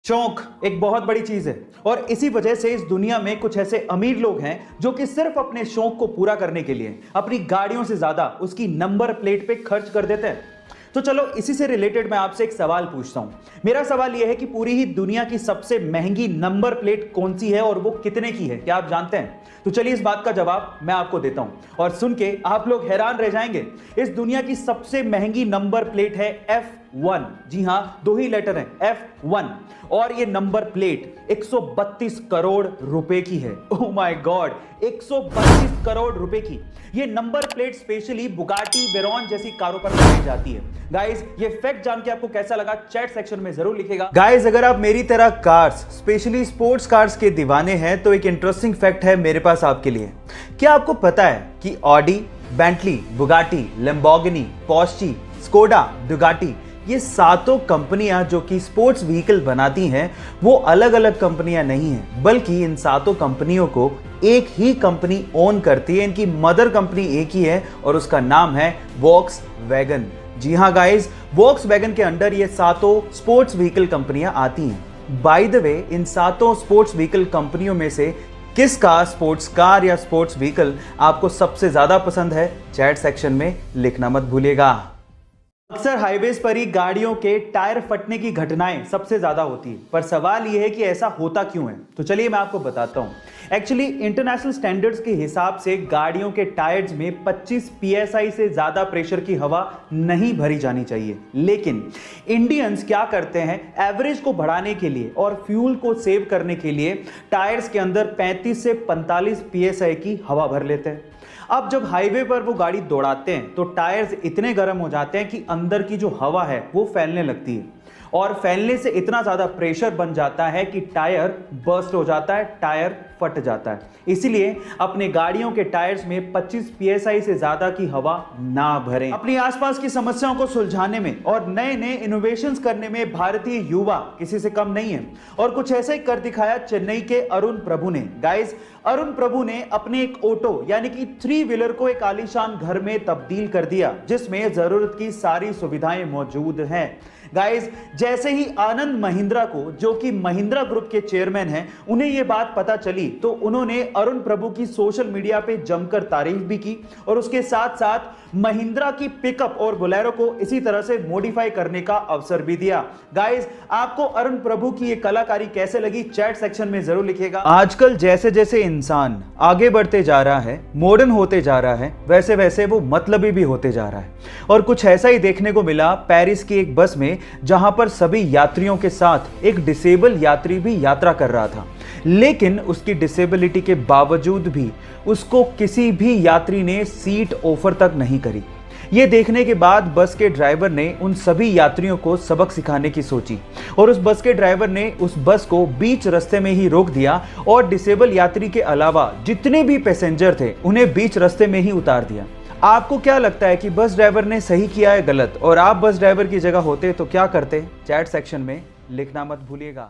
शौक एक बहुत बड़ी चीज है और इसी वजह से इस दुनिया में कुछ ऐसे अमीर लोग हैं जो कि सिर्फ अपने शौक को पूरा करने के लिए अपनी गाड़ियों से ज्यादा उसकी नंबर प्लेट पे खर्च कर देते हैं। तो चलो इसी से रिलेटेड मैं आपसे एक सवाल पूछता हूं। मेरा सवाल यह है कि पूरी ही दुनिया की सबसे महंगी नंबर प्लेट कौन सी है और वो कितने की है, क्या आप जानते हैं? तो चलिए इस बात का जवाब मैं आपको देता हूं और सुन के आप लोग हैरान रह जाएंगे। इस दुनिया की सबसे महंगी नंबर प्लेट है F1। जी हां, दो ही लेटर हैं, F1। और ये नंबर प्लेट 132 करोड़ रुपए की है। ओह माय गॉड, 132 करोड़ रुपए की ये number plate specially Bugatti Veyron जैसी कारों पर लगाई जाती है। गाइस, ये फैक्ट जान के आपको कैसा लगा चैट सेक्शन में जरूर लिखिएगा। गाइस, अगर आप मेरी तरह कार्स स्पेशली स्पोर्ट्स कार्स के दीवाने हैं तो एक इंटरेस्टिंग फैक्ट है मेरे पास आपके लिए। क्या आपको पता है कि Audi, Bentley, Bugatti, Lamborghini, Porsche, Skoda, Ducati ये सातों कंपनियां जो कि स्पोर्ट्स व्हीकल बनाती हैं वो अलग अलग कंपनियां नहीं हैं, बल्कि इन सातों कंपनियों को एक ही कंपनी ओन करती है। इनकी मदर कंपनी एक ही है और उसका नाम है वॉक्सवैगन। जी हां गाइस, वॉक्सवैगन के अंडर ये सातों स्पोर्ट्स व्हीकल कंपनियां आती हैं। बाय द वे, इन सातों स्पोर्ट्स व्हीकल कंपनियों में से किसका स्पोर्ट्स कार या स्पोर्ट्स व्हीकल आपको सबसे ज्यादा पसंद है, चैट सेक्शन में लिखना मत भूलिएगा। अक्सर हाईवेज पर ही गाड़ियों के टायर फटने की घटनाएं सबसे ज्यादा होती है, पर सवाल यह है कि ऐसा होता क्यों है। तो चलिए मैं आपको बताता हूं। एक्चुअली इंटरनेशनल स्टैंडर्ड्स के हिसाब से गाड़ियों के टायर्स में 25 psi से ज्यादा प्रेशर की हवा नहीं भरी जानी चाहिए, लेकिन इंडियंस क्या करते हैं, एवरेज को बढ़ाने के लिए और फ्यूल को सेव करने के लिए टायर्स के अंदर 35 से 45 psi की हवा भर लेते हैं। अब जब हाईवे पर वो गाड़ी दौड़ाते हैं तो टायर्स इतने गर्म हो जाते हैं कि अंदर की जो हवा है वो फैलने लगती है और फैलने से इतना ज्यादा प्रेशर बन जाता है कि टायर बर्स्ट हो जाता है, टायर फट जाता है। इसीलिए अपने गाड़ियों के टायर्स में 25 psi से ज्यादा की हवा ना भरें। अपनी आसपास की समस्याओं को सुलझाने में और नए नए इनोवेशंस करने में भारतीय युवा किसी से कम नहीं है और कुछ ऐसा ही कर दिखाया चेन्नई के अरुण प्रभु ने। गाइस, अरुण प्रभु ने अपने एक ऑटो यानी कि 3 व्हीलर को एक आलीशान घर में तब्दील कर दिया जिसमें जरूरत की सारी सुविधाएं मौजूद हैं। गाइस, जैसे ही आनंद महिंद्रा को, जो कि महिंद्रा ग्रुप के चेयरमैन हैं, उन्हें यह बात पता चली तो उन्होंने अरुण प्रभु की सोशल मीडिया पे जमकर तारीफ भी की और उसके साथ साथ महिंद्रा की पिकअप और बोलेरो को इसी तरह से मॉडिफाई करने का अवसर भी दिया। गाइस, आपको अरुण प्रभु की ये कलाकारी कैसे लगी चैट सेक्शन में जरूर लिखिएगा। आजकल जैसे जैसे इंसान आगे बढ़ते जा रहा है, मॉडर्न होते जा रहा है, वैसे वैसे वो मतलबी भी होते जा रहा है और कुछ ऐसा ही देखने को मिला पेरिस की एक बस में, जहां पर सभी यात्रियों के साथ एक डिसेबल यात्री भी यात्रा कर रहा था, लेकिन उसकी डिसेबिलिटी के बावजूद भी उसको किसी भी यात्री ने सीट ऑफर तक नहीं करी। ये देखने के बाद बस के ड्राइवर ने उन सभी यात्रियों को सबक सिखाने की सोची और उस बस के ड्राइवर ने उस बस को बीच रास्ते में ही रोक दिया और डिसेबल यात्री के अलावा जितने भी पैसेंजर थे उन्हें बीच रास्ते में ही उतार दिया। आपको क्या लगता है कि बस ड्राइवर ने सही किया है गलत, और आप बस ड्राइवर की जगह होते तो क्या करते? चैट सेक्शन में लिखना मत भूलिएगा।